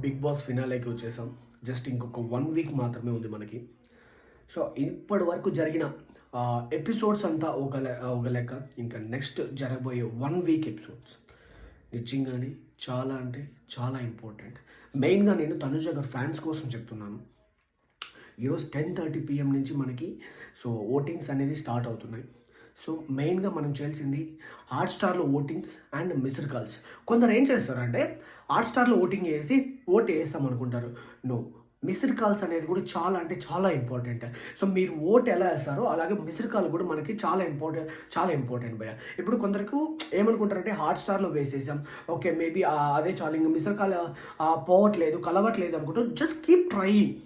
Big boss ఫినాలేకి వచ్చేసాం. Just ఇంకొక 1 week మాత్రమే ఉంది మనకి. సో ఇప్పటి వరకు జరిగిన ఎపిసోడ్స్ అంతా ఒక లెక్క. ఇంకా నెక్స్ట్ జరగబోయే 1 వీక్ ఎపిసోడ్స్ నిజంగానే చాలా అంటే చాలా ఇంపార్టెంట్. మెయిన్గా నేను తనుజ గారి ఫ్యాన్స్ కోసం చెప్తున్నాను. ఈరోజు 10:30 PM నుంచి మనకి ఓటింగ్స్ అనేది స్టార్ట్ అవుతున్నాయి. సో మెయిన్గా మనం చేయాల్సింది హాట్‌స్టార్లో ఓటింగ్స్ అండ్ మిస్డ్ కాల్స్. కొందరు ఏం చేస్తారంటే హాట్‌స్టార్లో ఓటింగ్ వేసి ఓటు వేస్తాం అనుకుంటారు. నో, మిస్డ్ కాల్స్ అనేది కూడా చాలా అంటే చాలా ఇంపార్టెంట్. సో మీరు ఓటు ఎలా వేస్తారో అలాగే మిస్డ్ కాల్ కూడా మనకి చాలా ఇంపార్టెంట్ భయ్య. ఇప్పుడు కొందరికి ఏమనుకుంటారంటే హాట్‌స్టార్లో వేసేసాం, ఓకే మేబీ అదే చాలు, ఇంకా మిస్డ్ కాల్ పోవట్లేదు కలవట్లేదు అనుకుంటారు. Just keep trying.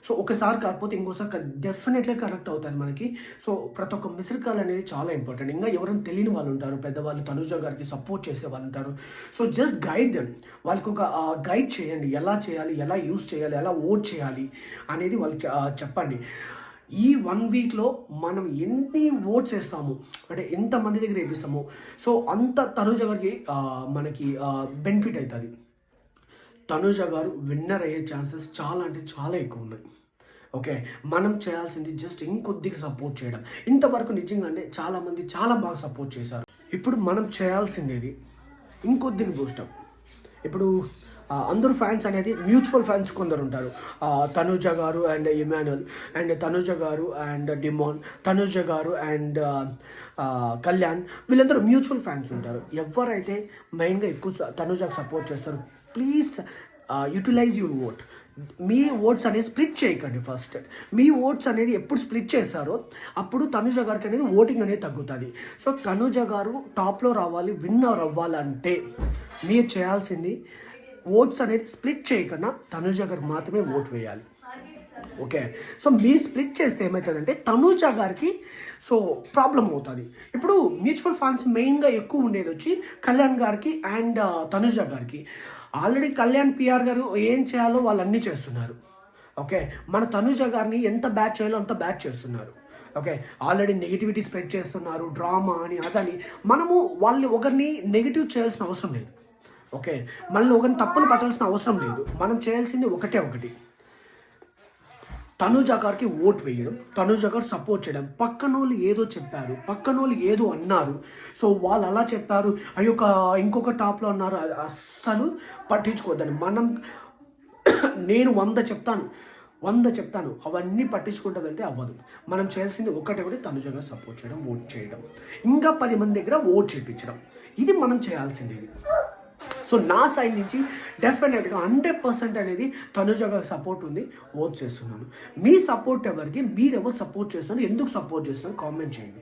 సో ఒకసారి కాకపోతే ఇంకోసారి డెఫినెట్లీ కనెక్ట్ అవుతుంది మనకి. సో ప్రతి ఒక్క మిస్డ్ కాల్ అనేది చాలా ఇంపార్టెంట్. ఇంకా ఎవరైనా తెలియని వాళ్ళు ఉంటారు, పెద్దవాళ్ళు తనుజ గారికి సపోర్ట్ చేసే వాళ్ళు ఉంటారు. So just guide them. వాళ్ళకి ఒక గైడ్ చేయండి, ఎలా చేయాలి, ఎలా యూస్ చేయాలి, ఎలా ఓట్ చేయాలి అనేది వాళ్ళు చెప్పండి. ఈ 1 వీక్లో మనం ఎన్ని ఓట్స్ వేస్తాము అంటే ఎంతమంది దగ్గర వేపిస్తాము, సో అంత తనుజ గారికి మనకి బెనిఫిట్ అవుతుంది. తనుజ గారు విన్నర్ అయ్యే ఛాన్సెస్ చాలా అంటే చాలా ఎక్కువ ఉన్నాయి. ఓకే, మనం చేయాల్సింది జస్ట్ ఇంకొద్దిగా సపోర్ట్ చేయడం. ఇంతవరకు నిజంగా అంటే చాలామంది చాలా బాగా సపోర్ట్ చేశారు. ఇప్పుడు మనం చేయాల్సింది ఇంకొద్దిగా బూస్టప్. ఇప్పుడు అందరూ ఫ్యాన్స్ అనేది మ్యూచువల్ ఫ్యాన్స్ కొందరు ఉంటారు. తనుజ గారు అండ్ ఇమాన్యుల్, అండ్ తనుజ గారు అండ్ డిమోన్, తనుజ గారు అండ్ కళ్యాణ్, వీళ్ళందరూ మ్యూచువల్ ఫ్యాన్స్ ఉంటారు. ఎవరైతే మెయిన్గా ఎక్కువ తనుజకు సపోర్ట్ చేస్తారు, ప్లీజ్ యూటిలైజ్ యువర్ ఓట్. మీ ఓట్స్ అనేది స్ప్లిట్ చేయకండి. ఫస్ట్ మీ ఓట్స్ అనేది ఎప్పుడు స్ప్లిట్ చేస్తారో అప్పుడు తనుజ గారికి అనేది ఓటింగ్ అనేది తగ్గుతుంది. సో తనుజ గారు టాప్లో రావాలి, విన్నర్ అవ్వాలంటే మీరు చేయాల్సింది ఓట్స్ అనేది స్ప్లిట్ చేయకుండా తనుజ గారికి మాత్రమే ఓట్ వేయాలి. ఓకే, సో మీరు స్ప్లిట్ చేస్తే ఏమవుతుందంటే తనుజ గారికి ప్రాబ్లం అవుతుంది. ఇప్పుడు మ్యూచువల్ ఫండ్స్ మెయిన్గా ఎక్కువ ఉండేది వచ్చి కళ్యాణ్ గారికి అండ్ తనుజ గారికి. ఆల్రెడీ కళ్యాణ్ పిఆర్ గారు ఏం చేయాలో వాళ్ళన్నీ చేస్తున్నారు. ఓకే, మన తనుజ గారిని ఎంత బ్యాచ్ చేయాలో అంత బ్యాచ్ చేస్తున్నారు. ఓకే, ఆల్రెడీ నెగిటివిటీ స్ప్రెడ్ చేస్తున్నారు, డ్రామా అని అదని. మనము వాళ్ళు ఒకరిని నెగిటివ్ చేయాల్సిన అవసరం లేదు. ఓకే, మళ్ళీ ఒకరిని తప్పులు పట్టాల్సిన అవసరం లేదు. మనం చేయాల్సింది ఒకటి, తనుజ గారికి ఓట్ వేయడం, తనుజ గారు సపోర్ట్ చేయడం. పక్కన వాళ్ళు ఏదో చెప్పారు, పక్కన వాళ్ళు ఏదో అన్నారు, సో వాళ్ళు అలా చెప్పారు, అయ్యో ఇంకొక టాప్లో అన్నారు, అస్సలు పట్టించుకోవద్దని. నేను 100 చెప్తాను, అవన్నీ పట్టించుకుంటూ వెళ్తే అవ్వదు. మనం చేయాల్సింది ఒకటి తనుజ గారు సపోర్ట్ చేయడం, ఓట్ చేయడం, ఇంకా 10 మంది దగ్గర ఓట్ చేయించడం. ఇది మనం చేయాల్సింది. సో నా సైడ్ నుంచి డెఫినెట్గా 100% అనేది తనుజ గారికి సపోర్ట్ ఉంది, ఓట్ చేస్తున్నాను. మీ సపోర్ట్ ఎవరికి, మీరు ఎవరు సపోర్ట్ చేస్తున్నారు, ఎందుకు సపోర్ట్ చేస్తున్నారు కామెంట్ చేయండి.